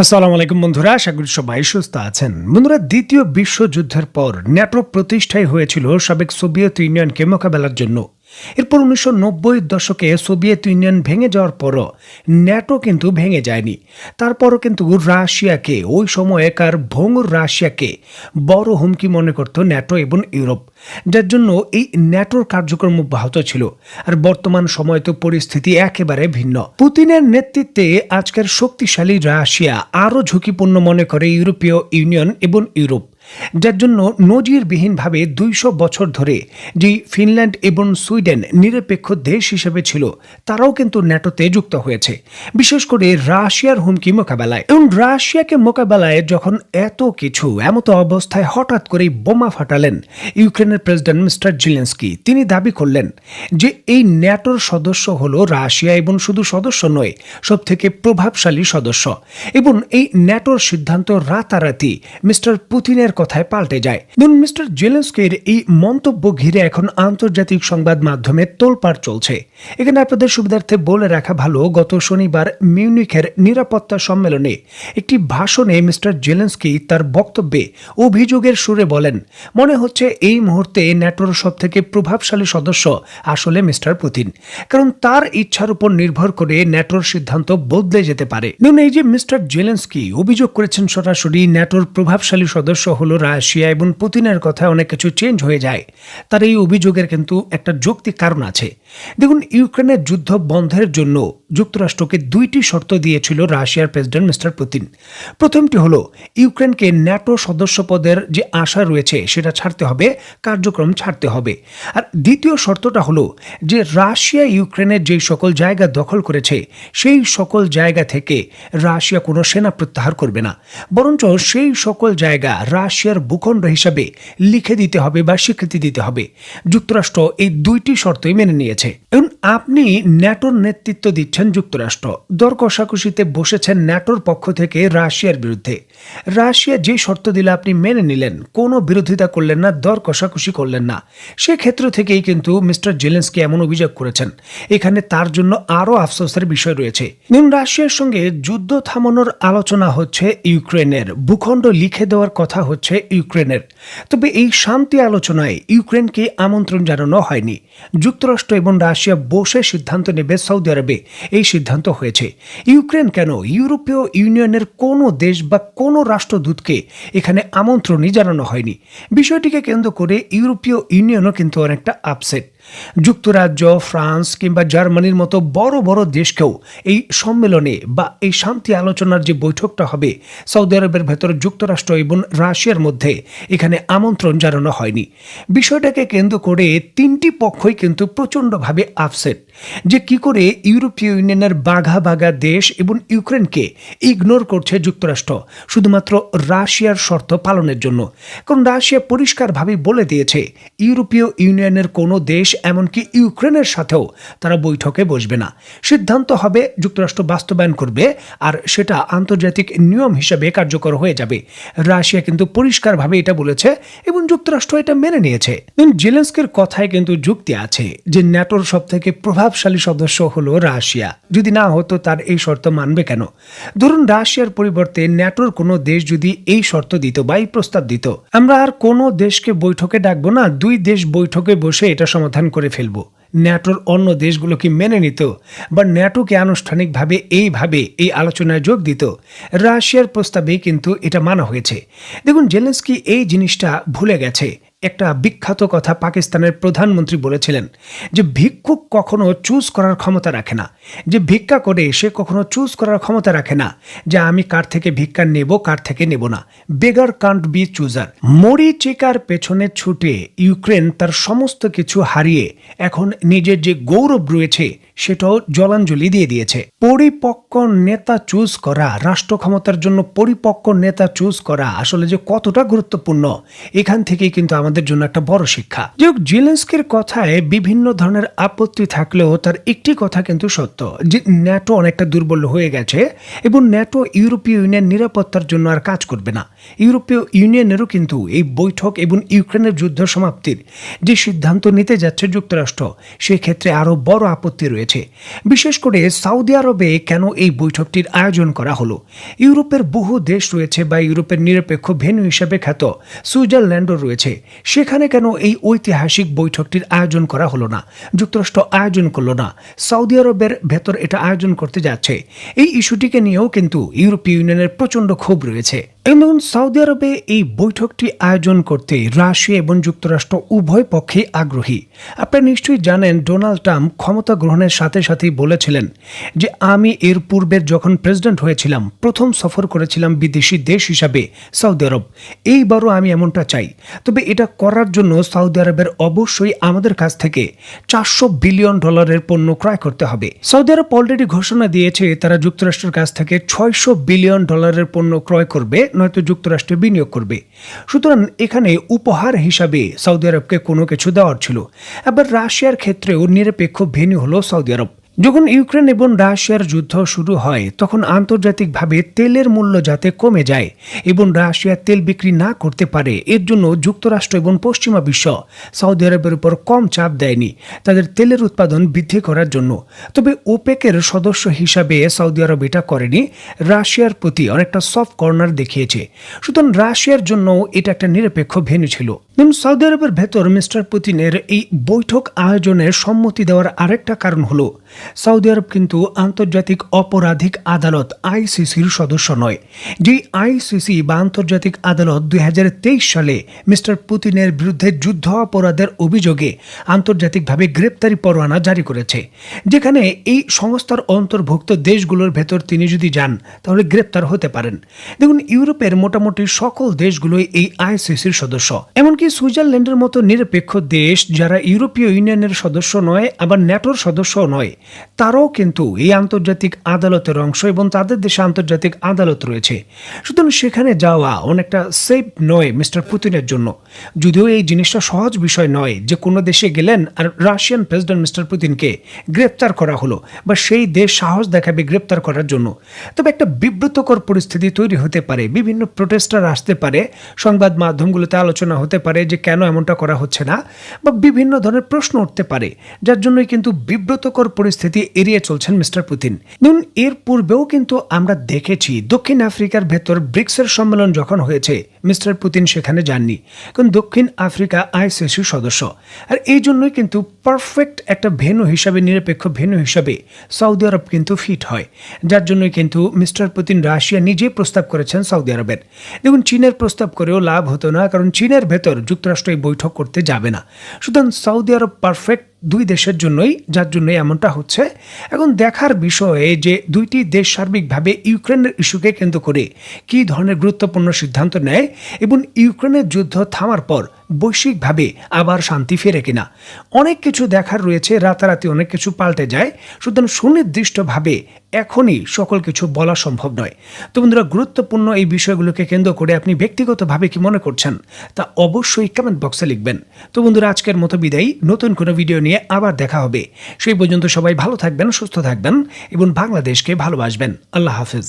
আসসালামু আলাইকুম বন্ধুরা, আশা করি সবাই সুস্থ আছেন। বন্ধুরা, দ্বিতীয় বিশ্বযুদ্ধের পর ন্যাটো প্রতিষ্ঠাই হয়েছিল সাবেক সোভিয়েত ইউনিয়নকে মোকাবেলার জন্য। এরপর 1990 দশকে সোভিয়েত ইউনিয়ন ভেঙে যাওয়ার পরও ন্যাটো কিন্তু ভেঙে যায়নি। তারপরও কিন্তু রাশিয়াকে, ওই সময়কার ভঙ্গুর রাশিয়াকে বড় হুমকি মনে করত ন্যাটো এবং ইউরোপ, যার জন্য এই ন্যাটোর কার্যক্রম অব্যাহত ছিল। আর বর্তমান সময় তো পরিস্থিতি একেবারে ভিন্ন। পুতিনের নেতৃত্বে আজকের শক্তিশালী রাশিয়া আরও ঝুঁকিপূর্ণ মনে করে ইউরোপীয় ইউনিয়ন এবং ইউরোপ, যার জন্য নজিরবিহীনভাবে 200 বছর ধরে যে ফিনল্যান্ড এবং সুইডেন নিরপেক্ষ দেশ হিসেবে ছিল, তারাও কিন্তু ন্যাটোতে যুক্ত হয়েছে, বিশেষ করে রাশিয়ার হুমকি মোকাবেলায়। এবং রাশিয়াকে মোকাবেলায় যখন এত কিছু এমতো অবস্থায় হঠাৎ করেই বোমা ফাটালেন ইউক্রেনের প্রেসিডেন্ট মিস্টার জেলেনস্কি, তিনি দাবি করলেন যে এই ন্যাটোর সদস্য হলো রাশিয়া, এবং শুধু সদস্য নয়, সব থেকে প্রভাবশালী সদস্য। এবং এই ন্যাটোর সিদ্ধান্ত রাতারাতি মিস্টার পুতিনের কথায় পাল্টে যায়। মিস্টার জেলেনস্কির এই মন্তব্য ঘিরে এখন আন্তর্জাতিক সংবাদ মাধ্যমে তোলপাড় চলছে। এখানে আপনাদের সুবিধার্থে বলে রাখা ভালো, গত শনিবার মিউনিখের নিরাপত্তা সম্মেলনে একটি ভাষণে মিস্টার জেলেনস্কি তার বক্তব্যে অভিযোগের সুরে বলেন, মনে হচ্ছে এই মুহূর্তে ন্যাটোর সব থেকে প্রভাবশালী সদস্য আসলে মিস্টার পুতিন, কারণ তার ইচ্ছার উপর নির্ভর করে ন্যাটোর সিদ্ধান্ত বদলে যেতে পারে। এই যে মিস্টার জেলেনস্কি অভিযোগ করেছেন সরাসরি ন্যাটোর প্রভাবশালী সদস্য হলো রাশিয়া, এবং পুতিনের কথায় অনেক কিছু চেঞ্জ হয়ে যায়, তার এই অভিযোগের কিন্তু একটা যৌক্তিক কারণ আছে। দেখুন, ইউক্রেনের যুদ্ধ বন্ধের জন্য যুক্তরাষ্ট্রকে 2টি শর্ত দিয়েছিল রাশিয়ার প্রেসিডেন্ট মিস্টার পুতিন। প্রথমটি হলো ইউক্রেনকে ন্যাটো সদস্য পদের যে আশা রয়েছে সেটা ছাড়তে হবে, কার্যক্রম ছাড়তে হবে। আর দ্বিতীয় শর্তটা হলো যে রাশিয়া ইউক্রেনের যেই সকল জায়গা দখল করেছে সেই সকল জায়গা থেকে রাশিয়া কোনো সেনা প্রত্যাহার করবে না, বরঞ্চ সেই সকল জায়গা রাশিয়ার ভূখণ্ড হিসাবে লিখে দিতে হবে বা স্বীকৃতি দিতে হবে। যুক্তরাষ্ট্র এই 2টি শর্তই মেনে নিয়েছে। এবং আপনি ন্যাটোর নেতৃত্ব দিচ্ছেন যুক্তরাষ্ট্র, দর কষাকষিতে বসেছেন ন্যাটোর পক্ষ থেকে রাশিয়ার বিরুদ্ধে। রাশিয়া যে শর্ত দিলে আপনি মেনে নিলেন, কোনো বিরোধিতা করলেন না, দর কষাকষি করলেন না। সেক্ষেত্র থেকেই কিন্তু মিস্টার জেলেনস্কি এমন অভিযোগ করেছেন। এখানে তার জন্য আরও আফসোসের বিষয় রয়েছে। রাশিয়ার সঙ্গে যুদ্ধ থামানোর আলোচনা হচ্ছে ইউক্রেনের, ভূখণ্ড লিখে দেওয়ার কথা হচ্ছে ইউক্রেনের, তবে এই শান্তি আলোচনায় ইউক্রেনকে আমন্ত্রণ জানানো হয়নি। যুক্তরাষ্ট্র এবং রাশিয়া বসে সিদ্ধান্ত নেবে, সৌদি আরবে এই সিদ্ধান্ত হয়েছে। ইউক্রেন কেন, ইউরোপীয় ইউনিয়নের কোনো দেশ বা কোনো রাষ্ট্রদূতকে এখানে আমন্ত্রণই জানানো হয়নি। বিষয়টিকে কেন্দ্র করে ইউরোপীয় ইউনিয়নও কিন্তু অনেকটা আপসেট। যুক্তরাজ্য, ফ্রান্স কিংবা জার্মানির মতো বড় বড় দেশকেও এই সম্মেলনে বা এই শান্তি আলোচনার যে বৈঠকটা হবে সৌদি আরবের ভেতর যুক্তরাষ্ট্র এবং রাশিয়ার মধ্যে, এখানে আমন্ত্রণ জানানো হয়নি। বিষয়টাকে কেন্দ্র করে 3টি পক্ষই কিন্তু প্রচণ্ডভাবে আপসেট যে কি করে ইউরোপীয় ইউনিয়নের বাঘা বাঘা দেশ এবং ইউক্রেনকে ইগনোর করছে যুক্তরাষ্ট্র শুধুমাত্র রাশিয়ার শর্ত পালনের জন্য। কারণ রাশিয়া পরিষ্কারভাবে বলে দিয়েছে ইউরোপীয় ইউনিয়নের কোনো দেশ, এমনকি ইউক্রেনের সাথেও তারা বৈঠকে বসবে না। সিদ্ধান্ত হবে, যুক্তরাষ্ট্র বাস্তবায়ন করবে, আর সেটা আন্তর্জাতিক নিয়ম হিসেবে কার্যকর হয়ে যাবে। রাশিয়া কিন্তু পরিষ্কারভাবে এটা বলেছে এবং যুক্তরাষ্ট্র এটা মেনে নিয়েছে। জেলেনস্কির কথায় কিন্তু যুক্তি আছে যে ন্যাটোর সব থেকে প্রভাবশালী সদস্য হলো রাশিয়া, যদি না হতো তার এই শর্ত মানবে কেন? ধরুন রাশিয়ার পরিবর্তে ন্যাটোর কোনো দেশ যদি এই শর্ত দিত বা এই প্রস্তাব দিত, আমরা আর কোনো দেশকে বৈঠকে ডাকবো না, 2 দেশ বৈঠকে বসে এটা সমাধান করে ফেলবো। ন্যাটোর অন্য দেশগুলো কি মেনে নিত বা ন্যাটোকে আনুষ্ঠানিকভাবে এইভাবে এই আলোচনায় যোগ দিত? রাশিয়ার প্রস্তাবেই কিন্তু এটা মানা হয়েছে। দেখুন, জেলেনস্কি এই জিনিসটা ভুলে গেছে। একটা বিখ্যাত কথা পাকিস্তানের প্রধানমন্ত্রী বলেছিলেন যে ভিক্ষুক কখনো চুজ করার ক্ষমতা রাখে না, যে ভিক্ষা করে সে কখনো চুজ করার ক্ষমতা রাখে না যে আমি কার থেকে ভিক্ষা নেব, কার থেকে নেব না। বেগার কান্ট বি চুজার। মরিচিকার পেছনে ছুটে ইউক্রেন তার সমস্ত কিছু হারিয়ে এখন নিজের যে গৌরব রয়েছে সেটাও জলাঞ্জলি দিয়ে দিয়েছে। পরিপক্ক নেতা চুজ করা, রাষ্ট্র ক্ষমতার জন্য পরিপক্ক নেতা চুজ করা আসলে যে কতটা গুরুত্বপূর্ণ, এখান থেকেই কিন্তু আমাদের জন্য একটা বড় শিক্ষা। যে জেলেনস্কির কথায় বিভিন্ন ধরনের আপত্তি থাকলেও তার একটি কথা কিন্তু সত্য, যে ন্যাটো অনেকটা দুর্বল হয়ে গেছে এবং ন্যাটো ইউরোপীয় ইউনিয়ন নিরাপত্তার জন্য আর কাজ করবে না। ইউরোপীয় ইউনিয়নেরও কিন্তু এই বৈঠক এবং ইউক্রেনের যুদ্ধ সমাপ্তির যে সিদ্ধান্ত নিতে যাচ্ছে যুক্তরাষ্ট্র, সেক্ষেত্রে আরো বড় আপত্তি রয়েছে। রয়েছে। বিশেষ করে সৌদি আরবে কেন এই বৈঠকটির আয়োজন করা হলো? ইউরোপের বহু দেশ রয়েছে বা ইউরোপের নিরপেক্ষ ভেন্যু হিসেবে খ্যাত সুইজারল্যান্ডও রয়েছে, সেখানে কেন এই ঐতিহাসিক বৈঠকটির আয়োজন করা হলো না? যুক্তরাষ্ট্র আয়োজন করলো না, সৌদি আরবের ভেতর এটা আয়োজন করতে যাচ্ছে। এই ইস্যুটিকে নিয়েও কিন্তু ইউরোপীয় ইউনিয়নের প্রচণ্ড ক্ষোভ রয়েছে। এবং সৌদি আরবে এই বৈঠকটি আয়োজন করতে রাশিয়া এবং যুক্তরাষ্ট্র উভয় পক্ষে আগ্রহী। আপনারা নিশ্চয়ই জানেন, ডোনাল্ড ট্রাম্প ক্ষমতা গ্রহণের সাথে সাথেই বলেছিলেন যে আমি এর পূর্বের যখন প্রেসিডেন্ট হয়েছিলাম প্রথম সফর করেছিলাম বিদেশি দেশ হিসাবে সৌদি আরব। এইবারও আমি এমনটা চাই, তবে এটা করার জন্য সৌদি আরবের অবশ্যই আমাদের কাছ থেকে $400 বিলিয়ন পণ্য ক্রয় করতে হবে। সৌদি আরব অলরেডি ঘোষণা দিয়েছে তারা যুক্তরাষ্ট্রের কাছ থেকে $600 বিলিয়ন পণ্য ক্রয় করবে, নয়তো যুক্তরাষ্ট্রে বিনিয়োগ করবে। সুতরাং এখানে উপহার হিসাবে সৌদি আরবকে কোনো কিছু দেওয়ার ছিল। আবার রাশিয়ার ক্ষেত্রেও নিরপেক্ষ ভেন্যু হলো সৌদি আরব। যখন ইউক্রেন এবং রাশিয়ার যুদ্ধ শুরু হয় তখন আন্তর্জাতিকভাবে তেলের মূল্য যাতে কমে যায় এবং রাশিয়া তেল বিক্রি না করতে পারে, এর জন্য যুক্তরাষ্ট্র এবং পশ্চিমা বিশ্ব সৌদি আরবের উপর কম চাপ দেয়নি তাদের তেলের উৎপাদন বৃদ্ধি করার জন্য। তবে ওপেকের সদস্য হিসাবে সৌদি আরব এটা করেনি, রাশিয়ার প্রতি অনেকটা সফট কর্নার দেখিয়েছে। সুতরাং রাশিয়ার জন্য এটা একটা নিরপেক্ষ ভেন্যু ছিল। সৌদি আরবের ভেতর মিস্টার পুতিনের এই বৈঠক আয়োজনের সম্মতি দেওয়ার আরেকটা কারণ হলো সৌদি আরব কিন্তু আন্তর্জাতিক অপরাধিক আদালত আইসিসির সদস্য নয়। যেই আইসিসি বা আন্তর্জাতিক আদালত 2023 সালে মিস্টার পুতিনের বিরুদ্ধে যুদ্ধ অপরাধের অভিযোগে আন্তর্জাতিকভাবে গ্রেপ্তারি পরোয়ানা জারি করেছে, যেখানে এই সংস্থার অন্তর্ভুক্ত দেশগুলোর ভেতর তিনি যদি যান তাহলে গ্রেপ্তার হতে পারেন। দেখুন, ইউরোপের মোটামুটি সকল দেশগুলোই এই আইসিসির সদস্য। এমনকি সুইজারল্যান্ডের মতো নিরপেক্ষ দেশ যারা ইউরোপীয় ইউনিয়নের সদস্য নয় আবার ন্যাটোর সদস্যও নয়, তারাও কিন্তু এই আন্তর্জাতিক আদালতের অংশ এবং তাদের দেশে আন্তর্জাতিক আদালত রয়েছে। সুতরাং সেখানে যাওয়া অনেকটা সেফ নয় মিস্টার পুতিনের জন্য। যদিও এই জিনিসটা সহজ বিষয় নয় যে কোনো দেশে গেলেন আর রাশিয়ান প্রেসিডেন্ট মিস্টার পুতিনকে গ্রেপ্তার করা হলো বা সেই দেশ সাহস দেখাবে গ্রেপ্তার করার জন্য। তবে একটা বিব্রতকর পরিস্থিতি তৈরি হতে পারে, বিভিন্ন প্রোটেস্টার আসতে পারে, সংবাদ মাধ্যমগুলোতে আলোচনা হতে পারে যে কেন এমনটা করা হচ্ছে না, বা বিভিন্ন ধরনের প্রশ্ন উঠতে পারে, যার জন্যই কিন্তু বিব্রতকর পরিস্থিতি এড়িয়ে চলছেন মিস্টার পুতিন। দেখুন, এর পূর্বেও কিন্তু আমরা দেখেছি দক্ষিণ আফ্রিকার ভেতর ব্রিক্সের সম্মেলন যখন হয়েছে মিস্টার পুতিন সেখানে যাননি, কারণ দক্ষিণ আফ্রিকা আইসিসির সদস্য। আর এই জন্যই কিন্তু পারফেক্ট একটা ভেন্যু হিসাবে, নিরপেক্ষ ভেন্যু হিসাবে সৌদি আরব কিন্তু ফিট হয়, যার জন্যই কিন্তু মিস্টার পুতিন রাশিয়া নিজেই প্রস্তাব করেছেন সৌদি আরবের। দেখুন, চীনের প্রস্তাব করেও লাভ হতো না, কারণ চীনের ভেতর যুক্তরাষ্ট্র এই বৈঠক করতে যাবে না। সুতরাং সৌদি আরব পারফেক্ট দুই দেশের জন্যই, যার জন্যই এমনটা হচ্ছে। এখন দেখার বিষয়ে যে দুইটি দেশ সার্বিকভাবে ইউক্রেনের ইস্যুকে কেন্দ্র করে কী ধরনের গুরুত্বপূর্ণ সিদ্ধান্ত নেয় এবং ইউক্রেনের যুদ্ধ থামার পর বৈশ্বিকভাবে আবার শান্তি ফেরে কিনা। অনেক কিছু দেখার রয়েছে, রাতারাতি অনেক কিছু পাল্টে যায়। সুতরাং সুনির্দিষ্টভাবে এখনই সকল কিছু বলা সম্ভব নয়। তো বন্ধুরা, গুরুত্বপূর্ণ এই বিষয়গুলোকে কেন্দ্র করে আপনি ব্যক্তিগতভাবে কি মনে করছেন তা অবশ্যই কমেন্ট বক্সে লিখবেন। তো বন্ধুরা, আজকের মতো বিদায়, নতুন কোনো ভিডিও নিয়ে আবার দেখা হবে। সেই পর্যন্ত সবাই ভালো থাকবেন, সুস্থ থাকবেন এবং বাংলাদেশকে ভালোবাসবেন। আল্লাহ হাফেজ।